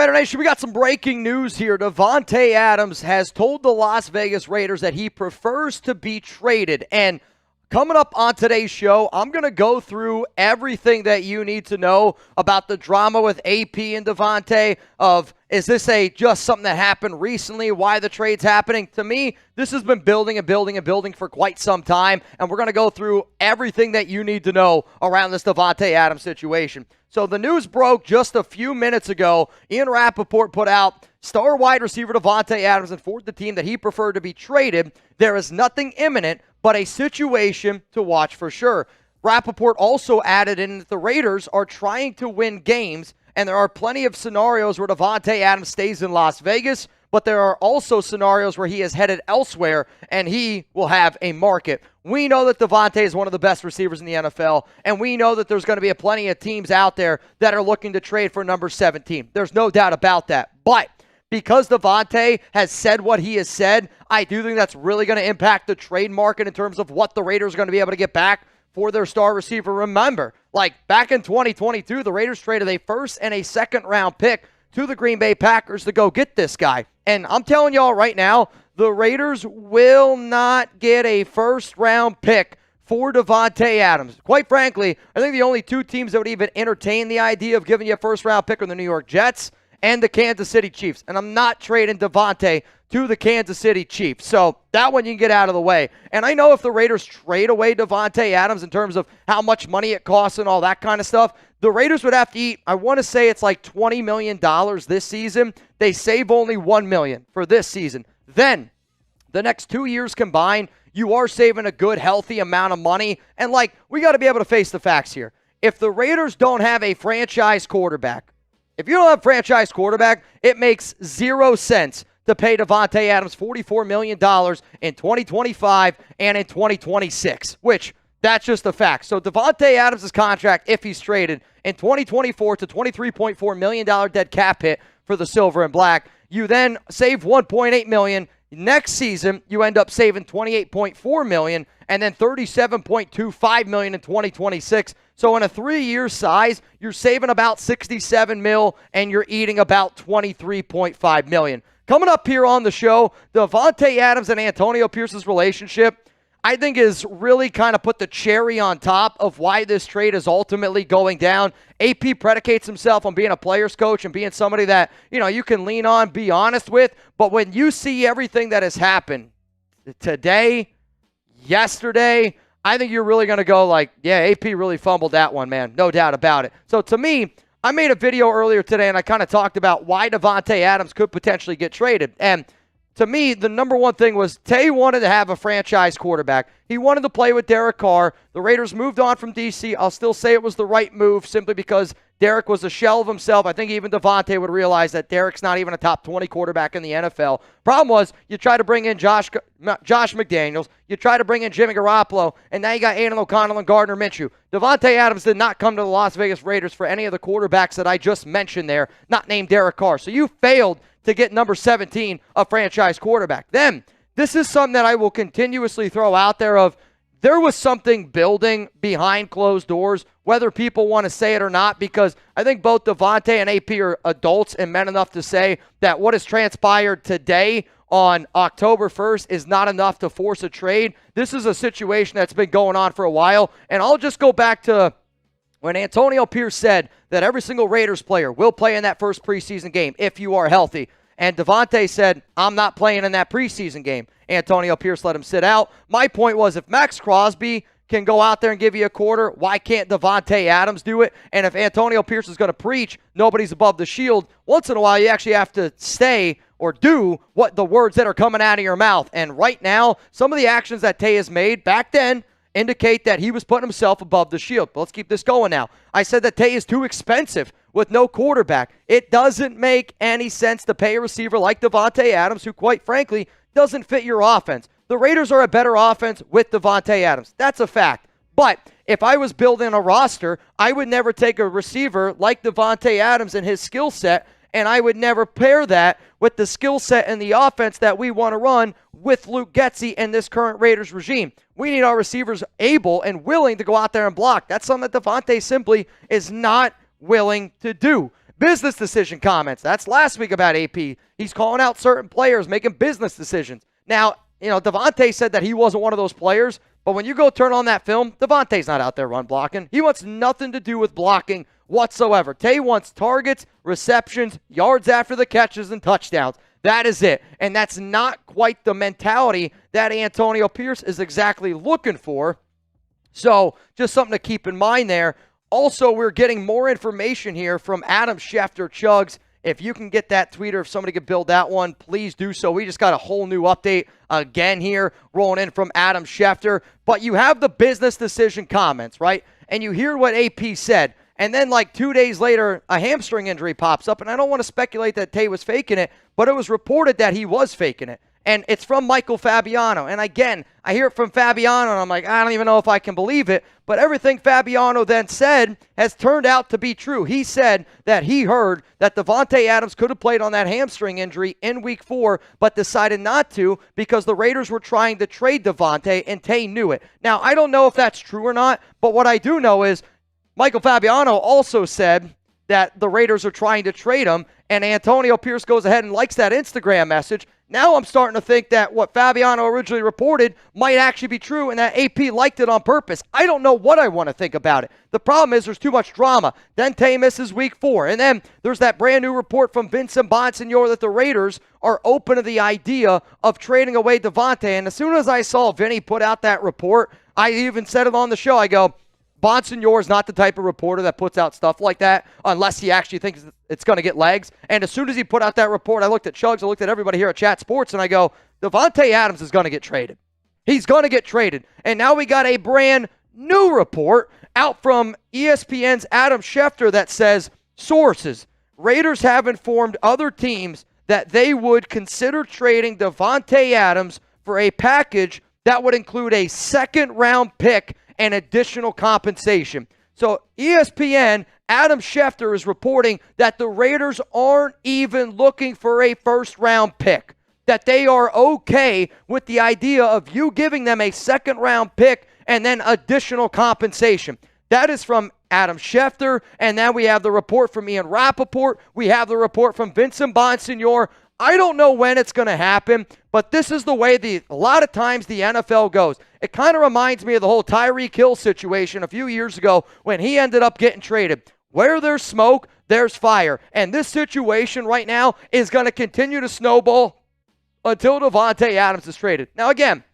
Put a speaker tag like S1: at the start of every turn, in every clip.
S1: Raider Nation, we got some breaking news here. Davante Adams has told the Las Vegas Raiders that he prefers to be traded. And coming up on today's show, I'm going to go through everything that you need to know about the drama with AP and Davante of, is this just something that happened recently, why the trade's happening? To me, this has been building and building and building for quite some time, and we're going to go through everything that you need to know around this Davante Adams situation. So the news broke just a few minutes ago. Ian Rapoport put out star wide receiver Davante Adams informed the team that he preferred to be traded. There is nothing imminent, but a situation to watch for sure. Rapoport also added in that the Raiders are trying to win games, and there are plenty of scenarios where Davante Adams stays in Las Vegas, but there are also scenarios where he is headed elsewhere, and he will have a market. We know that Davante is one of the best receivers in the NFL, and we know that there's going to be plenty of teams out there that are looking to trade for number 17. There's no doubt about that. But because Davante has said what he has said, I do think that's really going to impact the trade market in terms of what the Raiders are going to be able to get back for their star receiver. Remember, back in 2022, the Raiders traded a first and a second round pick to the Green Bay Packers to go get this guy. And I'm telling y'all right now, the Raiders will not get a first-round pick for Davante Adams. Quite frankly, I think the only two teams that would even entertain the idea of giving you a first-round pick are the New York Jets and the Kansas City Chiefs. And I'm not trading Davante to the Kansas City Chiefs. So that one you can get out of the way. And I know if the Raiders trade away Davante Adams in terms of how much money it costs and all that kind of stuff, the Raiders would have to eat, I want to say it's like $20 million this season. They save only $1 million for this season. Then, the next 2 years combined, you are saving a good, healthy amount of money. And, we got to be able to face the facts here. If the Raiders don't have a franchise quarterback, if you don't have a franchise quarterback, it makes 0 sense to pay Davante Adams $44 million in 2025 and in 2026, which that's just a fact. So Davante Adams' contract, if he's traded, in 2024 to $23.4 million dead cap hit for the Silver and Black. You then save $1.8 million. Next season, you end up saving $28.4 million and then $37.25 million in 2026. So in a 3-year size, you're saving about $67 million and you're eating about $23.5 million. Coming up here on the show, Davante Adams and Antonio Pierce's relationship, I think, is really kind of put the cherry on top of why this trade is ultimately going down. AP predicates himself on being a player's coach and being somebody that, you can lean on, be honest with. But when you see everything that has happened today, yesterday, I think you're really going to go yeah, AP really fumbled that one, man. No doubt about it. So to me, I made a video earlier today, and I kind of talked about why Davante Adams could potentially get traded. And to me, the number one thing was Tay wanted to have a franchise quarterback. He wanted to play with Derek Carr. The Raiders moved on from D.C. I'll still say it was the right move simply because Derek was a shell of himself. I think even Davante would realize that Derek's not even a top 20 quarterback in the NFL. Problem was, you try to bring in Josh McDaniels, you try to bring in Jimmy Garafolo, and now you got Aiden O'Connell and Gardner Minshew. Davante Adams did not come to the Las Vegas Raiders for any of the quarterbacks that I just mentioned there, not named Derek Carr. So you failed to get number 17, a franchise quarterback. Then, this is something that I will continuously throw out there of, there was something building behind closed doors, whether people want to say it or not, because I think both Davante and AP are adults and men enough to say that what has transpired today on October 1st is not enough to force a trade. This is a situation that's been going on for a while, and I'll just go back to when Antonio Pierce said that every single Raiders player will play in that first preseason game if you are healthy. And Davante said, I'm not playing in that preseason game. Antonio Pierce let him sit out. My point was, if Max Crosby can go out there and give you a quarter, why can't Davante Adams do it? And if Antonio Pierce is going to preach, nobody's above the shield, once in a while you actually have to stay or do what the words that are coming out of your mouth. And right now, some of the actions that Tay has made back then indicate that he was putting himself above the shield. But let's keep this going now. I said that Tay is too expensive with no quarterback. It doesn't make any sense to pay a receiver like Davante Adams, who quite frankly doesn't fit your offense. The Raiders are a better offense with Davante Adams. That's a fact. But if I was building a roster, I would never take a receiver like Davante Adams and his skill set, and I would never pair that with the skill set and the offense that we want to run with Luke Getsy and this current Raiders regime. We need our receivers able and willing to go out there and block. That's something that Davante simply is not willing to do. Business decision comments. That's last week about AP. He's calling out certain players, making business decisions. Now, Davante said that he wasn't one of those players, but when you go turn on that film, Davante's not out there run blocking. He wants nothing to do with blocking whatsoever. Tay wants targets, receptions, yards after the catches, and touchdowns. That is it. And that's not quite the mentality that Antonio Pierce is exactly looking for. So just something to keep in mind there. Also, we're getting more information here from Adam Schefter Chuggs. If you can get that tweet or if somebody could build that one, please do so. We just got a whole new update again here rolling in from Adam Schefter. But you have the business decision comments, right? And you hear what AP said. And then like 2 days later, a hamstring injury pops up. And I don't want to speculate that Tay was faking it, but it was reported that he was faking it. And it's from Michael Fabiano. And again, I hear it from Fabiano, and I'm like, I don't even know if I can believe it. But everything Fabiano then said has turned out to be true. He said that he heard that Davante Adams could have played on that hamstring injury in Week 4, but decided not to because the Raiders were trying to trade Davante, and Tay knew it. Now, I don't know if that's true or not, but what I do know is Michael Fabiano also said that the Raiders are trying to trade him, and Antonio Pierce goes ahead and likes that Instagram message. Now I'm starting to think that what Fabiano originally reported might actually be true and that AP liked it on purpose. I don't know what I want to think about it. The problem is there's too much drama. Then Tay misses Week 4. And then there's that brand new report from Vincent Bonsignore that the Raiders are open to the idea of trading away Davante. And as soon as I saw Vinny put out that report, I even said it on the show. I go, Bonsignore is not the type of reporter that puts out stuff like that unless he actually thinks it's going to get legs. And as soon as he put out that report, I looked at Chuggs, I looked at everybody here at Chat Sports, and I go, Davante Adams is going to get traded. He's going to get traded. And now we got a brand new report out from ESPN's Adam Schefter that says, sources, Raiders have informed other teams that they would consider trading Davante Adams for a package that would include a second-round pick and additional compensation. So ESPN, Adam Schefter is reporting that the Raiders aren't even looking for a first-round pick, that they are okay with the idea of you giving them a second-round pick and then additional compensation. That is from Adam Schefter, and then we have the report from Ian Rapoport. We have the report from Vincent Bonsignore. I don't know when it's going to happen, but this is the way a lot of times the NFL goes. It kind of reminds me of the whole Tyreek Hill situation a few years ago when he ended up getting traded. Where there's smoke, there's fire. And this situation right now is going to continue to snowball until Davante Adams is traded. Now, again,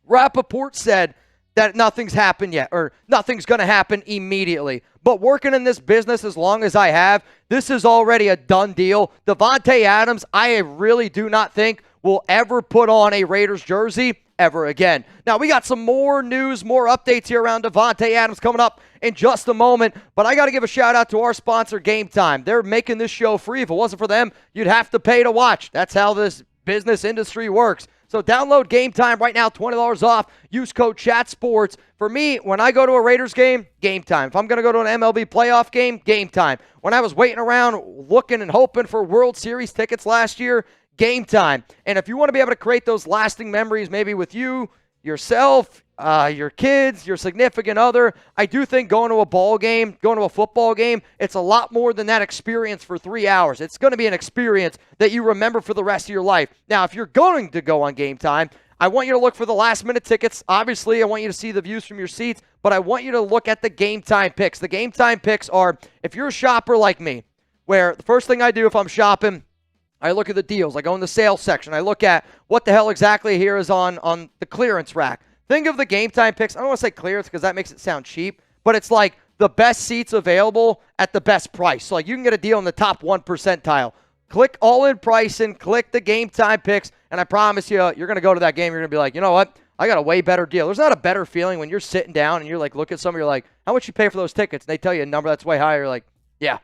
S1: Rapoport said that nothing's happened yet, or nothing's going to happen immediately. But working in this business as long as I have, this is already a done deal. Davante Adams, I really do not think will ever put on a Raiders jersey ever again. Now, we got some more news, more updates here around Davante Adams coming up in just a moment, but I got to give a shout out to our sponsor, Game Time. They're making this show free. If it wasn't for them, you'd have to pay to watch. That's how this business industry works. So download Game Time right now, $20 off. Use code ChatSports. For me, when I go to a Raiders game, Game Time. If I'm going to go to an MLB playoff game, Game Time. When I was waiting around looking and hoping for World Series tickets last year, Game Time. And if you want to be able to create those lasting memories, maybe with you, yourself, your kids, your significant other, I do think going to a ball game, going to a football game, it's a lot more than that experience for 3 hours. It's going to be an experience that you remember for the rest of your life. Now, if you're going to go on Game Time, I want you to look for the last-minute tickets. Obviously, I want you to see the views from your seats, but I want you to look at the Game Time picks. The Game Time picks are, if you're a shopper like me, where the first thing I do if I'm shopping, I look at the deals. I go in the sales section. I look at what the hell exactly here is on the clearance rack. Think of the Game Time picks. I don't want to say clearance because that makes it sound cheap, but it's like the best seats available at the best price. So like you can get a deal in the top 1 percentile. Click all-in pricing, click the Game Time picks, and I promise you, you're going to go to that game. You're going to be like, you know what? I got a way better deal. There's not a better feeling when you're sitting down and you're like, look at somebody, you're like, how much you pay for those tickets? And they tell you a number that's way higher. You're like, yeah,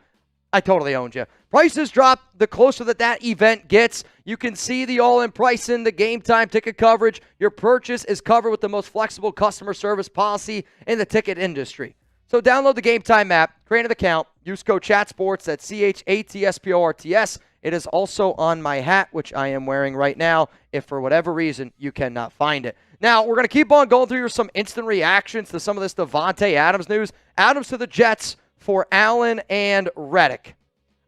S1: I totally owned you. Prices drop the closer that event gets. You can see the all-in pricing, the Game Time ticket coverage. Your purchase is covered with the most flexible customer service policy in the ticket industry. So download the Game Time app, create an account, use code ChatSports, that's CHATSPORTS. It is also on my hat, which I am wearing right now, if for whatever reason you cannot find it. Now, we're going to keep on going through some instant reactions to some of this Davante Adams news. Adams to the Jets for Allen and Reddick.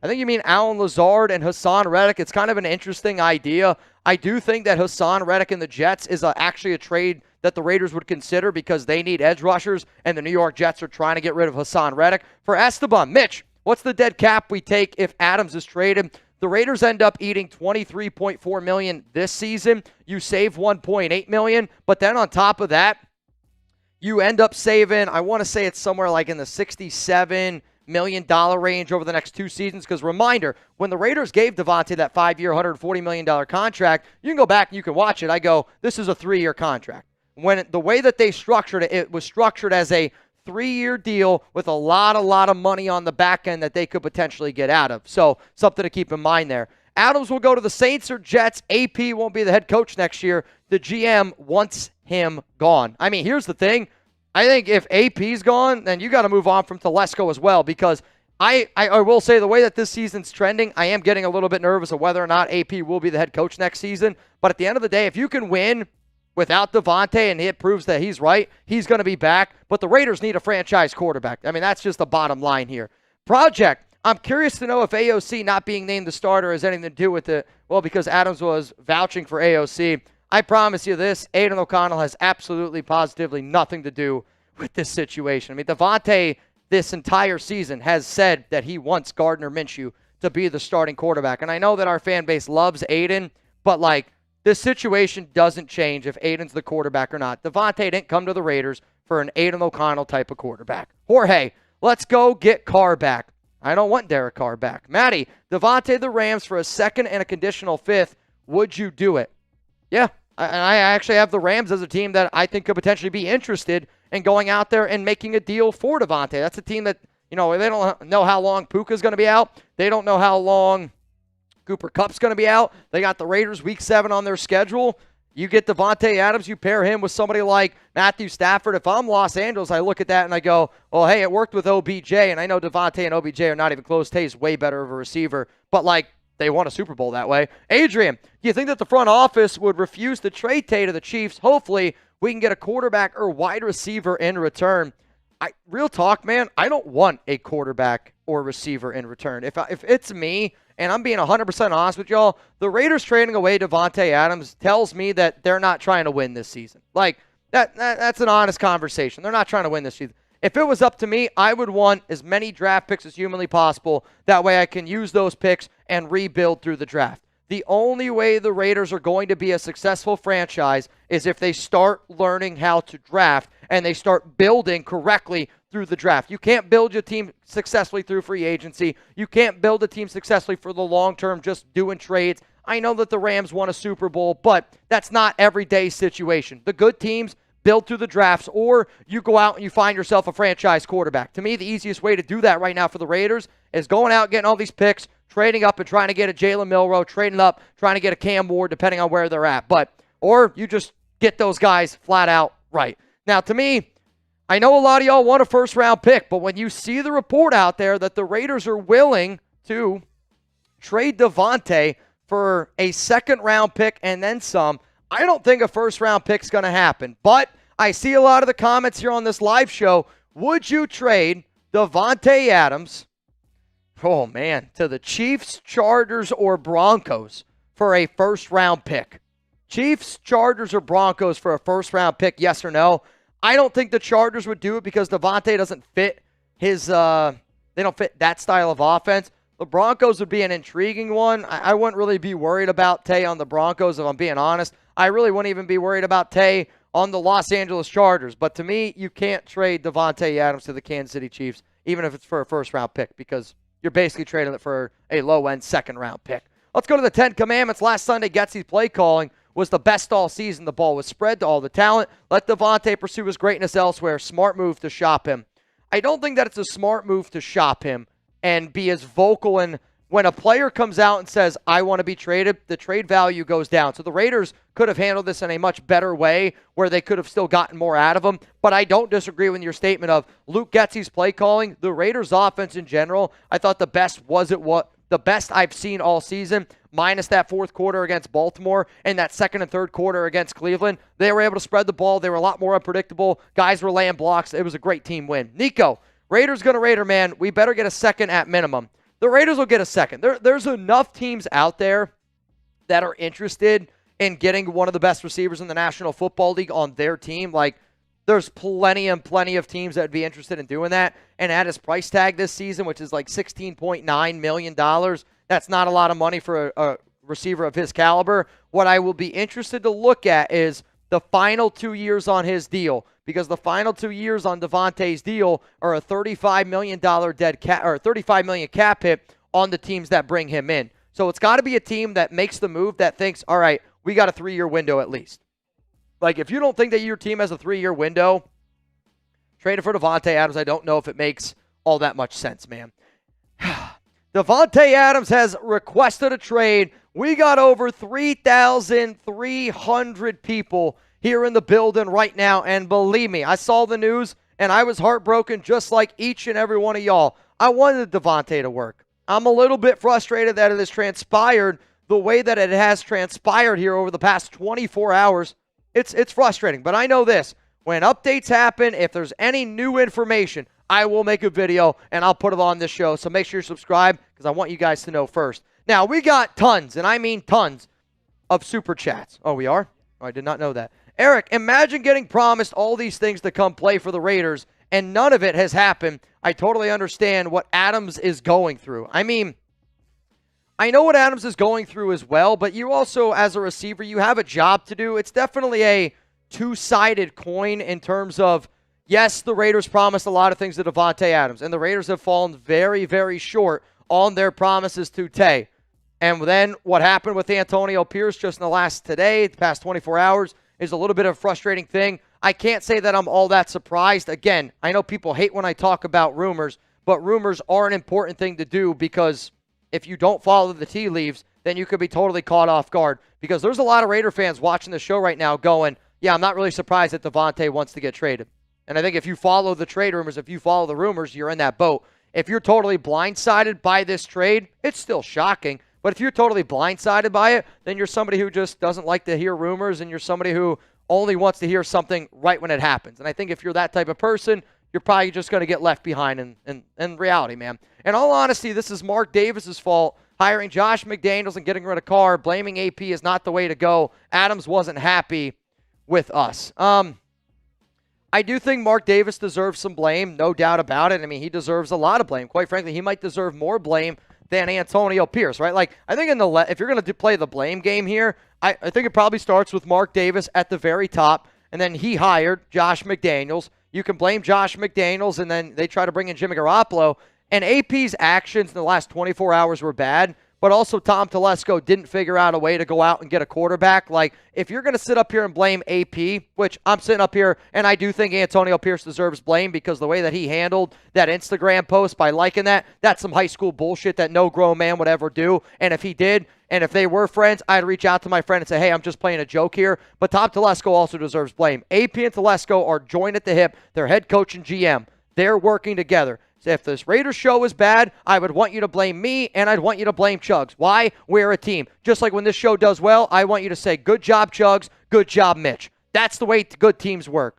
S1: I think you mean Alan Lazard and Hassan Reddick. It's kind of an interesting idea. I do think that Hassan Reddick and the Jets is actually a trade that the Raiders would consider because they need edge rushers, and the New York Jets are trying to get rid of Hassan Reddick. For Esteban, Mitch, what's the dead cap we take if Adams is traded? The Raiders end up eating $23.4 million this season. You save $1.8 million, but then on top of that, you end up saving, I want to say it's somewhere like in the $67 million range over the next 2 seasons. Because reminder, when the Raiders gave Davante that 5-year, $140 million contract, you can go back and you can watch it. I go, this is a 3-year contract. When the way that they structured it, it was structured as a 3-year deal with a lot of money on the back end that they could potentially get out of. So something to keep in mind there. Adams will go to the Saints or Jets. AP won't be the head coach next year. The GM wants him gone. I mean, here's the thing. I think if AP's gone, then you got to move on from Telesco as well, because I will say the way that this season's trending, I am getting a little bit nervous of whether or not AP will be the head coach next season. But at the end of the day, if you can win without Davante and it proves that he's right, he's going to be back. But the Raiders need a franchise quarterback. I mean, that's just the bottom line here. Project, I'm curious to know if AOC not being named the starter has anything to do with it. Well, because Adams was vouching for AOC. I promise you this, Aiden O'Connell has absolutely, positively nothing to do with this situation. I mean, Davante this entire season has said that he wants Gardner Minshew to be the starting quarterback. And I know that our fan base loves Aiden, but like, this situation doesn't change if Aiden's the quarterback or not. Davante didn't come to the Raiders for an Aiden O'Connell type of quarterback. Jorge, let's go get Carr back. I don't want Derek Carr back. Matty, Davante the Rams for a 2nd and a conditional 5th. Would you do it? Yeah. I actually have the Rams as a team that I think could potentially be interested in going out there and making a deal for Davante. That's a team that, you know, they don't know how long Puka's going to be out. They don't know how long Cooper Kupp's going to be out. They got the Raiders week 7 on their schedule. You get Davante Adams, you pair him with somebody like Matthew Stafford. If I'm Los Angeles, I look at that and I go, well, hey, it worked with OBJ, and I know Davante and OBJ are not even close. Tay's way better of a receiver, but like, they won a Super Bowl that way. Adrian, do you think that the front office would refuse to trade Tay to the Chiefs? Hopefully, we can get a quarterback or wide receiver in return. Real talk, man, I don't want a quarterback or receiver in return. If it's me, and I'm being 100% honest with y'all, the Raiders trading away Davante Adams tells me that they're not trying to win this season. Like, that's an honest conversation. They're not trying to win this season. If it was up to me, I would want as many draft picks as humanly possible. That way I can use those picks and rebuild through the draft. The only way the Raiders are going to be a successful franchise is if they start learning how to draft and they start building correctly through the draft. You can't build your team successfully through free agency. You can't build a team successfully for the long term just doing trades. I know that the Rams won a Super Bowl, but that's not everyday situation. The good teams build through the drafts, or you go out and you find yourself a franchise quarterback. To me, the easiest way to do that right now for the Raiders is going out, getting all these picks, trading up and trying to get a Jalen Milroe, trading up, trying to get a Cam Ward, depending on where they're at. Or you just get those guys flat out right. Now, to me, I know a lot of y'all want a first-round pick, but when you see the report out there that the Raiders are willing to trade Davante for a second-round pick and then some, I don't think a first-round pick is going to happen. But I see a lot of the comments here on this live show. Would you trade Davante Adams, oh man, to the Chiefs, Chargers, or Broncos for a first-round pick? Chiefs, Chargers, or Broncos for a first-round pick, yes or no? I don't think the Chargers would do it because Davante doesn't fit his, they don't fit that style of offense. The Broncos would be an intriguing one. I wouldn't really be worried about Tay on the Broncos, if I'm being honest. I really wouldn't even be worried about Tay on the Los Angeles Chargers. But to me, you can't trade Davante Adams to the Kansas City Chiefs, even if it's for a first-round pick, because you're basically trading it for a low-end second-round pick. Let's go to the 10 Commandments. Last Sunday, Getsy's play calling was the best all season. The ball was spread to all the talent. Let Davante pursue his greatness elsewhere. Smart move to shop him. I don't think that it's a smart move to shop him and be as vocal. And when a player comes out and says, I want to be traded, the trade value goes down. So the Raiders could have handled this in a much better way where they could have still gotten more out of him. But I don't disagree with your statement of Luke Getsy's play calling. The Raiders offense in general, I thought the best the best I've seen all season, minus that fourth quarter against Baltimore and that second and third quarter against Cleveland. They were able to spread the ball. They were a lot more unpredictable. Guys were laying blocks. It was a great team win. Nico, Raiders going to Raider, man. We better get a second at minimum. the Raiders will get a second. There's enough teams out there that are interested in getting one of the best receivers in the National Football League on their team. Like, there's plenty of teams that would be interested in doing that. And at his price tag this season, which is like $16.9 million, that's not a lot of money for a receiver of his caliber. What I will be interested to look at is the final 2 years on his deal, because the final 2 years on Davante's deal are a $35 million dead cap, or $35 million cap hit on the teams that bring him in. So it's got to be a team that makes the move, that thinks, all right, we got a 3-year window at least. Like, if you don't think that your team has a 3-year window, trading for Davante Adams, I don't know if it makes all that much sense, man. Davante Adams has requested a trade. We got over 3,300 people here in the building right now, and believe me, I saw the news, and I was heartbroken just like each and every one of y'all. I wanted Davante to work. I'm a little bit frustrated that it has transpired the way that it has transpired here over the past 24 hours. It's frustrating, but I know this. When updates happen, if there's any new information, I will make a video, and I'll put it on this show. So make sure you subscribe, because I want you guys to know first. Now, we got tons, and I mean tons, of super chats. Oh, we are? Oh, I did not know that. Eric, imagine getting promised all these things to come play for the Raiders, and none of it has happened. I totally understand what Adams is going through. I mean, I know what Adams is going through as well, but you also, as a receiver, you have a job to do. It's definitely a two-sided coin in terms of, yes, the Raiders promised a lot of things to Davante Adams, and the Raiders have fallen very, very short on their promises to Tay. And then what happened with Antonio Pierce just in the past 24 hours, is a little bit of a frustrating thing. I can't say that I'm all that surprised. Again, I know people hate when I talk about rumors, but rumors are an important thing to do, because if you don't follow the tea leaves, then you could be totally caught off guard. Because there's a lot of Raider fans watching the show right now going, yeah, I'm not really surprised that Davante wants to get traded. And I think if you follow the trade rumors, if you follow the rumors, you're in that boat. If you're totally blindsided by this trade, it's still shocking. But if you're totally blindsided by it, then you're somebody who just doesn't like to hear rumors, and you're somebody who only wants to hear something right when it happens. And I think if you're that type of person, you're probably just going to get left behind in reality, man. In all honesty, this is Mark Davis's fault. Hiring Josh McDaniels and getting rid of Carr, blaming AP is not the way to go. Adams wasn't happy with us. I do think Mark Davis deserves some blame, no doubt about it. I mean, he deserves a lot of blame. Quite frankly, he might deserve more blame than Antonio Pierce, right? Like, I think if you're going to play the blame game here, I think it probably starts with Mark Davis at the very top, and then he hired Josh McDaniels. You can blame Josh McDaniels, and then they try to bring in Jimmy Garafolo. And AP's actions in the last 24 hours were bad, but also Tom Telesco didn't figure out a way to go out and get a quarterback. Like, if you're going to sit up here and blame AP, which I'm sitting up here, and I do think Antonio Pierce deserves blame because the way that he handled that Instagram post by liking that, that's some high school bullshit that no grown man would ever do. And if he did, and if they were friends, I'd reach out to my friend and say, hey, I'm just playing a joke here. But Tom Telesco also deserves blame. AP and Telesco are joined at the hip. They're head coach and GM. They're working together. So if this Raiders show is bad, I would want you to blame me, and I'd want you to blame Chuggs. Why? We're a team. Just like when this show does well, I want you to say, good job, Chuggs. Good job, Mitch. That's the way good teams work.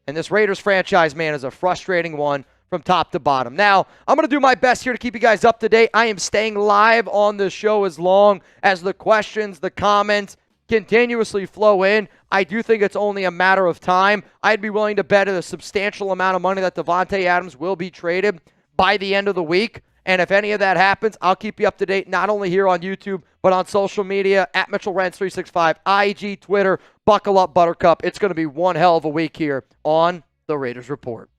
S1: And this Raiders franchise, man, is a frustrating one from top to bottom. Now, I'm going to do my best here to keep you guys up to date. I am staying live on the show as long as the questions, the comments continuously flow in. I do think it's only a matter of time. I'd be willing to bet a substantial amount of money that Davante Adams will be traded by the end of the week. And if any of that happens, I'll keep you up to date, not only here on YouTube, but on social media, at Mitchell Renz 365, IG, Twitter. Buckle up, Buttercup. It's going to be one hell of a week here on the Raiders Report.